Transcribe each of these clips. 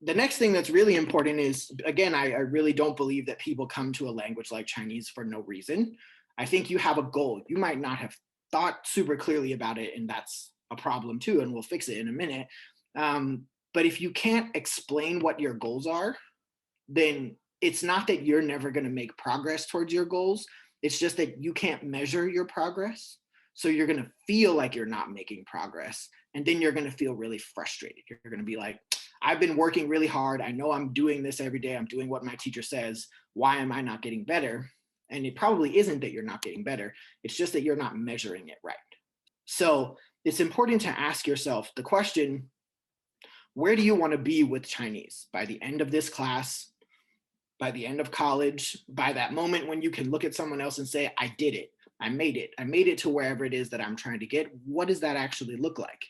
The next thing that's really important is, again, I really don't believe that people come to a language like Chinese for no reason. I think you have a goal. You might not have thought super clearly about it, and that's a problem too, and we'll fix it in a minute. But if you can't explain what your goals are, then it's not that you're never going to make progress towards your goals. It's just that you can't measure your progress. So you're going to feel like you're not making progress. And then you're going to feel really frustrated. You're going to be like, I've been working really hard. I know I'm doing this every day. I'm doing what my teacher says. Why am I not getting better? And it probably isn't that you're not getting better. It's just that you're not measuring it right. So it's important to ask yourself the question, where do you want to be with Chinese by the end of this class, by the end of college, by that moment when you can look at someone else and say, I did it. I made it to wherever it is that I'm trying to get. What does that actually look like?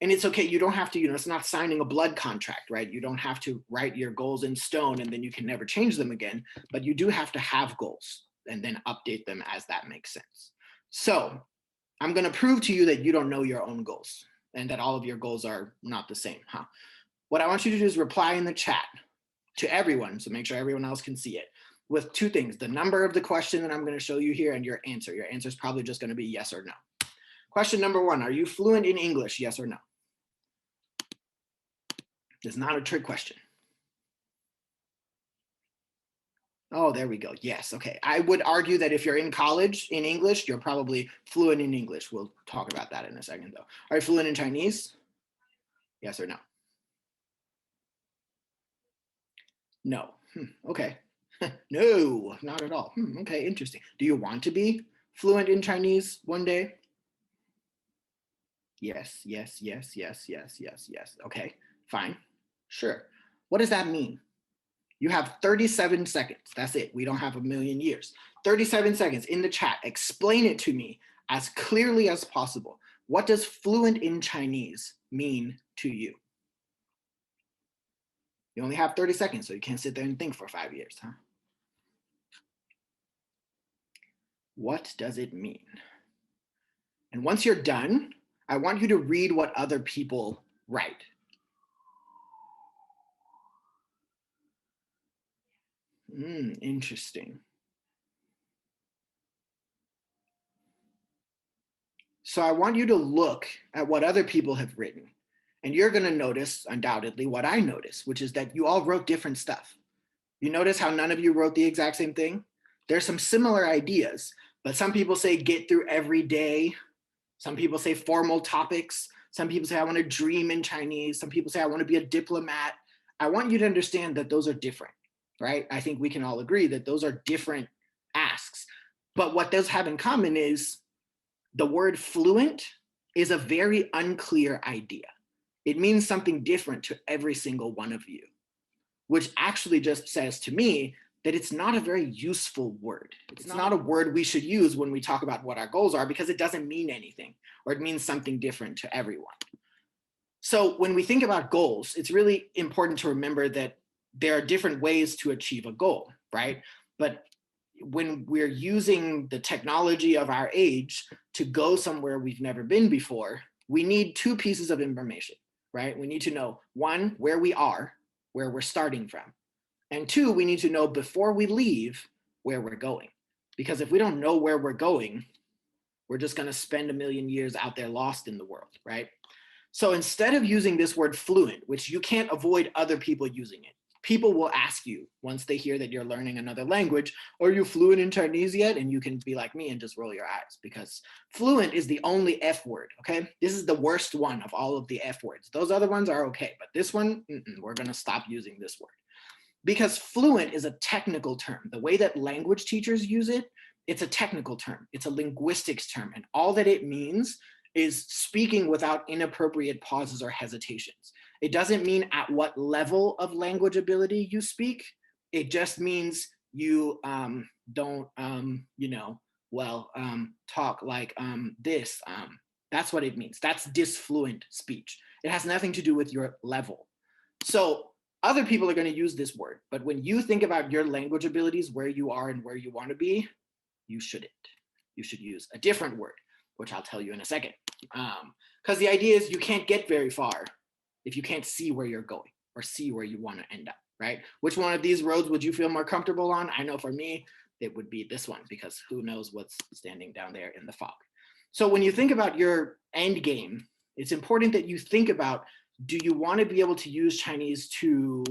And it's okay, you don't have to, it's not signing a blood contract, right? You don't have to write your goals in stone and then you can never change them again, but you do have to have goals and then update them as that makes sense. So I'm going to prove to you that you don't know your own goals and that all of your goals are not the same, huh? What I want you to do is reply in the chat to everyone, so make sure everyone else can see it, with two things: the number of the question that I'm going to show you here and your answer. Your answer is probably just going to be yes or no. Question number one, are you fluent in English, yes or no? It's not a trick question. Oh, there we go. Yes. Okay. I would argue that if you're in college in English, you're probably fluent in English. We'll talk about that in a second, though. Are you fluent in Chinese? Yes or no? No. Okay. No, not at all. Okay, interesting. Do you want to be fluent in Chinese one day? Yes, yes, yes, yes, yes, yes, yes. Okay, fine. Sure. What does that mean? You have 37 seconds. That's it. We don't have a million years. 37 seconds in the chat. Explain it to me as clearly as possible. What does fluent in Chinese mean to you? You only have 30 seconds, so you can't sit there and think for 5 years, huh? What does it mean? And once you're done, I want you to read what other people write. Interesting. So I want you to look at what other people have written. And you're going to notice, undoubtedly, what I noticed, which is that you all wrote different stuff. You notice how none of you wrote the exact same thing? There's some similar ideas, but some people say get through every day. Some people say formal topics. Some people say I want to dream in Chinese. Some people say I want to be a diplomat. I want you to understand that those are different, right? I think we can all agree that those are different asks. But what those have in common is the word fluent is a very unclear idea. It means something different to every single one of you, which actually just says to me that it's not a very useful word. It's not a word we should use when we talk about what our goals are, because it doesn't mean anything, or it means something different to everyone. So when we think about goals, it's really important to remember that there are different ways to achieve a goal, right? But when we're using the technology of our age to go somewhere we've never been before, we need two pieces of information, right? We need to know, one, where we are, where we're starting from. And two, we need to know before we leave where we're going. Because if we don't know where we're going, we're just going to spend a million years out there lost in the world, right? So instead of using this word fluent, which you can't avoid other people using it, people will ask you once they hear that you're learning another language, are you fluent in Chinese yet? And you can be like me and just roll your eyes, because fluent is the only F word, okay? This is the worst one of all of the F words. Those other ones are okay, but this one, we're going to stop using this word. Because fluent is a technical term. The way that language teachers use it, it's a technical term. It's a linguistics term. And all that it means is speaking without inappropriate pauses or hesitations. It doesn't mean at what level of language ability you speak. It just means you don't, talk like this. That's what it means. That's disfluent speech. It has nothing to do with your level. So other people are going to use this word, but when you think about your language abilities, where you are and where you want to be, you shouldn't. You should use a different word, which I'll tell you in a second. Because the idea is you can't get very far if you can't see where you're going, or see where you want to end up, right? Which one of these roads would you feel more comfortable on? I know for me, it would be this one, because who knows what's standing down there in the fog. So when you think about your end game, it's important that you think about, do you want to be able to use Chinese to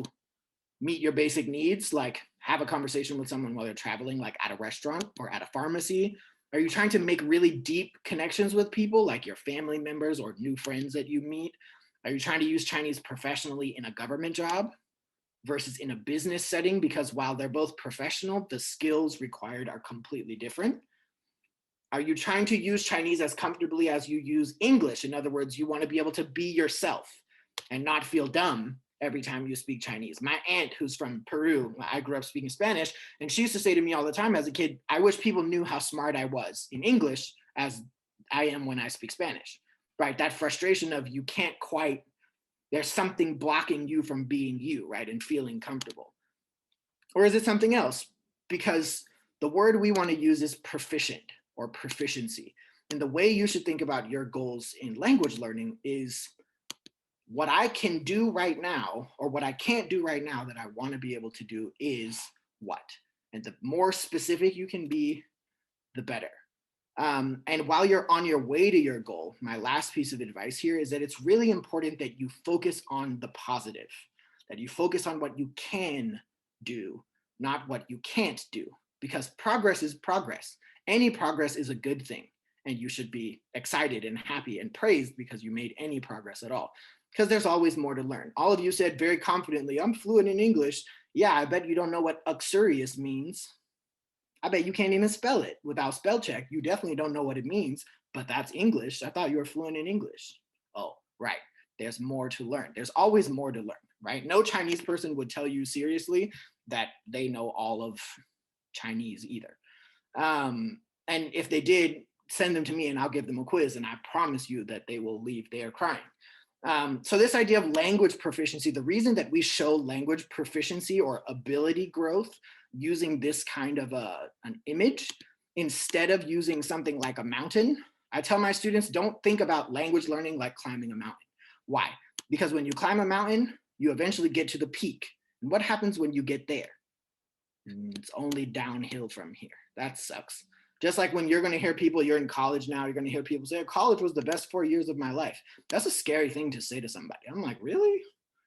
meet your basic needs, like have a conversation with someone while you're traveling, like at a restaurant or at a pharmacy? Are you trying to make really deep connections with people, like your family members or new friends that you meet? Are you trying to use Chinese professionally in a government job versus in a business setting? Because while they're both professional, the skills required are completely different. Are you trying to use Chinese as comfortably as you use English? In other words, you want to be able to be yourself and not feel dumb every time you speak Chinese. My aunt, who's from Peru, I grew up speaking Spanish, and she used to say to me all the time as a kid, I wish people knew how smart I was in English as I am when I speak Spanish, right? That frustration of you can't quite, there's something blocking you from being you, right? And feeling comfortable. Or is it something else? Because the word we want to use is proficient or proficiency. And the way you should think about your goals in language learning is what I can do right now, or what I can't do right now that I want to be able to do is what? And the more specific you can be, the better. And while you're on your way to your goal, my last piece of advice here is that it's really important that you focus on the positive, that you focus on what you can do, not what you can't do, because progress is progress. Any progress is a good thing, and you should be excited and happy and praised because you made any progress at all, because there's always more to learn. All of you said very confidently, I'm fluent in English. Yeah, I bet you don't know what uxorious means. I bet you can't even spell it without spell check. You definitely don't know what it means, but that's English. I thought you were fluent in English. Oh, right. There's more to learn. There's always more to learn, right? No Chinese person would tell you seriously that they know all of Chinese either. And if they did, send them to me and I'll give them a quiz, and I promise you that they will leave there crying. So this idea of language proficiency, the reason that we show language proficiency or ability growth using this kind of an image instead of using something like a mountain, I tell my students, don't think about language learning like climbing a mountain. Why? Because when you climb a mountain, you eventually get to the peak. And what happens when you get there? It's only downhill from here. That sucks. Just like when you're going to hear people, you're in college now, you're going to hear people say, college was the best 4 years of my life. That's a scary thing to say to somebody. I'm like, really?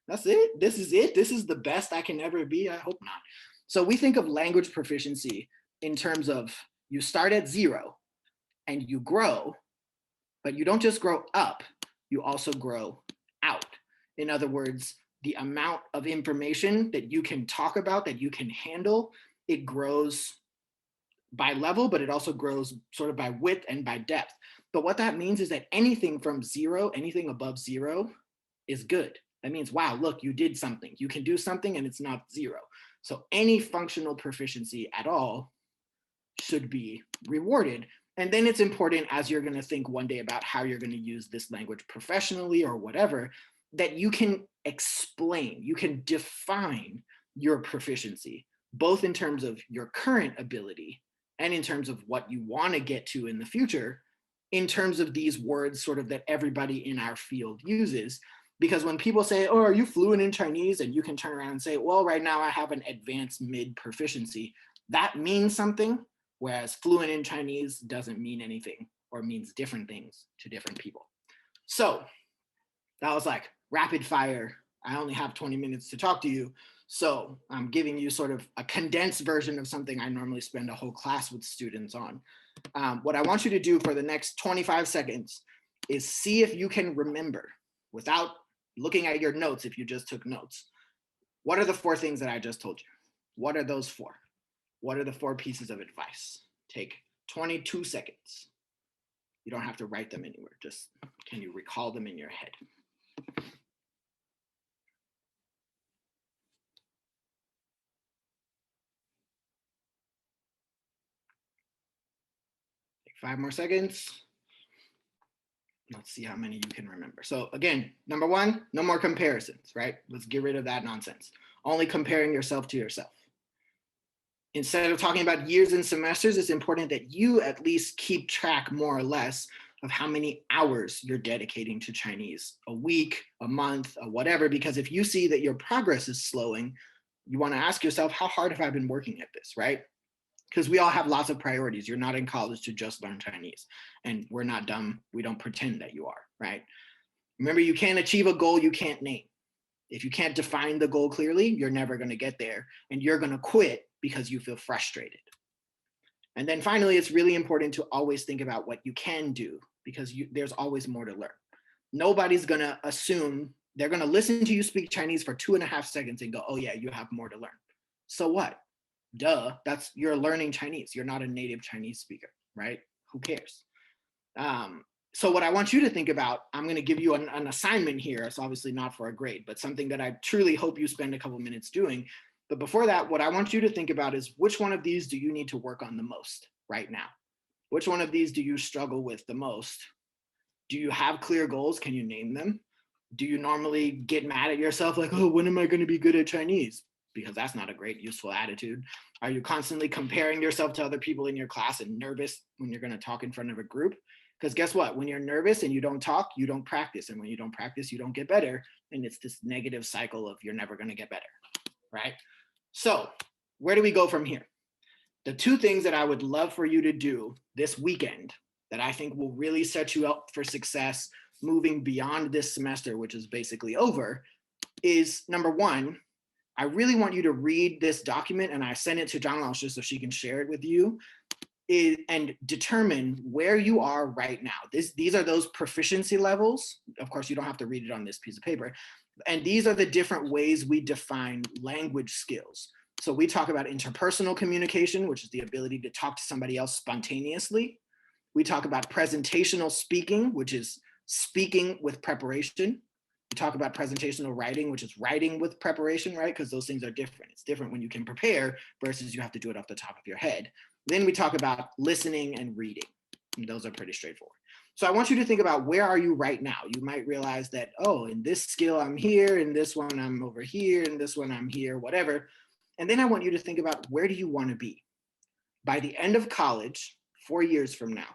That's it? This is it? This is the best I can ever be? I hope not. So we think of language proficiency in terms of you start at 0 and you grow, but you don't just grow up, you also grow out. In other words, the amount of information that you can talk about, that you can handle, it grows by level, but it also grows sort of by width and by depth. But what that means is that anything from 0, anything above 0 is good. That means, wow, look, you did something. You can do something and it's not 0. So any functional proficiency at all should be rewarded. And then it's important, as you're going to think one day about how you're going to use this language professionally or whatever, that you can explain, you can define your proficiency, both in terms of your current ability and in terms of what you want to get to in the future, in terms of these words sort of that everybody in our field uses. Because when people say, oh, are you fluent in Chinese? And you can turn around and say, well, right now I have an advanced mid proficiency. That means something, whereas fluent in Chinese doesn't mean anything, or means different things to different people. So that was like rapid fire. I only have 20 minutes to talk to you. So I'm giving you sort of a condensed version of something I normally spend a whole class with students on. What I want you to do for the next 25 seconds is see if you can remember, without looking at your notes if you just took notes, what are the 4 things that I just told you? What are those 4? What are the 4 pieces of advice? Take 22 seconds. You don't have to write them anywhere. Just, can you recall them in your head? Take 5 more seconds. Let's see how many you can remember. So again, number 1, no more comparisons, right? Let's get rid of that nonsense. Only comparing yourself to yourself. Instead of talking about years and semesters, it's important that you at least keep track more or less of how many hours you're dedicating to Chinese, a week, a month, or whatever, because if you see that your progress is slowing, you want to ask yourself, how hard have I been working at this, right? Because we all have lots of priorities. You're not in college to just learn Chinese, and we're not dumb. We don't pretend that you are, right? Remember, you can't achieve a goal you can't name. If you can't define the goal clearly, you're never going to get there, and you're going to quit because you feel frustrated. And then finally, it's really important to always think about what you can do, because there's always more to learn. Nobody's going to assume they're going to listen to you speak Chinese for 2.5 seconds and go, oh yeah, you have more to learn. So what? Duh, you're learning Chinese. You're not a native Chinese speaker, right? Who cares? So what I want you to think about, I'm going to give you an assignment here. It's obviously not for a grade, but something that I truly hope you spend a couple minutes doing. But before that, what I want you to think about is, which one of these do you need to work on the most right now? Which one of these do you struggle with the most? Do you have clear goals? Can you name them? Do you normally get mad at yourself like, oh, when am I going to be good at Chinese? Because that's not a great, useful attitude. Are you constantly comparing yourself to other people in your class and nervous when you're going to talk in front of a group? Because guess what? When you're nervous and you don't talk, you don't practice. And when you don't practice, you don't get better. And it's this negative cycle of you're never going to get better, right? So where do we go from here? The two things that I would love for you to do this weekend that I think will really set you up for success moving beyond this semester, which is basically over, is number one, I really want you to read this document, and I sent it to John Laos just so she can share it with you, and determine where you are right now. These are those proficiency levels. Of course, you don't have to read it on this piece of paper. And these are the different ways we define language skills. So we talk about interpersonal communication, which is the ability to talk to somebody else spontaneously. We talk about presentational speaking, which is speaking with preparation. We talk about presentational writing, which is writing with preparation, right? Because those things are different. It's different when you can prepare versus you have to do it off the top of your head. Then we talk about listening and reading. And those are pretty straightforward. So I want you to think about, where are you right now? You might realize that, oh, in this skill I'm here, in this one I'm over here, in this one I'm here, whatever. And then I want you to think about, where do you want to be? By the end of college, 4 years from now,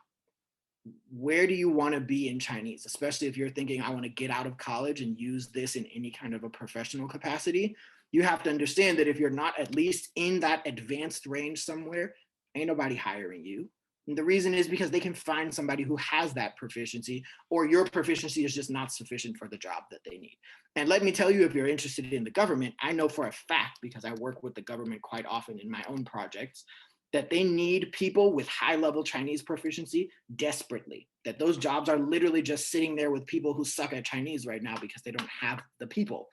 where do you want to be in Chinese? Especially if you're thinking, I want to get out of college and use this in any kind of a professional capacity. You have to understand that if you're not at least in that advanced range somewhere, ain't nobody hiring you. And the reason is because they can find somebody who has that proficiency, or your proficiency is just not sufficient for the job that they need. And let me tell you, if you're interested in the government, I know for a fact, because I work with the government quite often in my own projects, that they need people with high-level Chinese proficiency desperately, that those jobs are literally just sitting there with people who suck at Chinese right now because they don't have the people.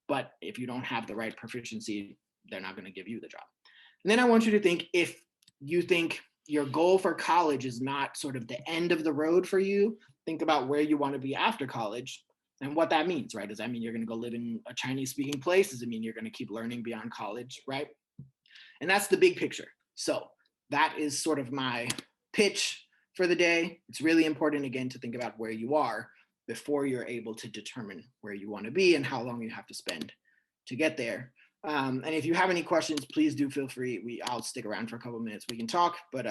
But if you don't have the right proficiency, they're not going to give you the job. And then I want you to think, if you think your goal for college is not sort of the end of the road for you, think about where you want to be after college and what that means, right? Does that mean you're going to go live in a Chinese-speaking place? Does it mean you're going to keep learning beyond college, right? And that's the big picture. So that is sort of my pitch for the day. It's really important, again, to think about where you are before you're able to determine where you want to be and how long you have to spend to get there. And if you have any questions, please do feel free. I'll stick around for a couple of minutes. We can talk, but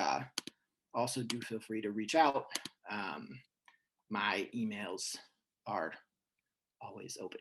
also do feel free to reach out. My emails are always open.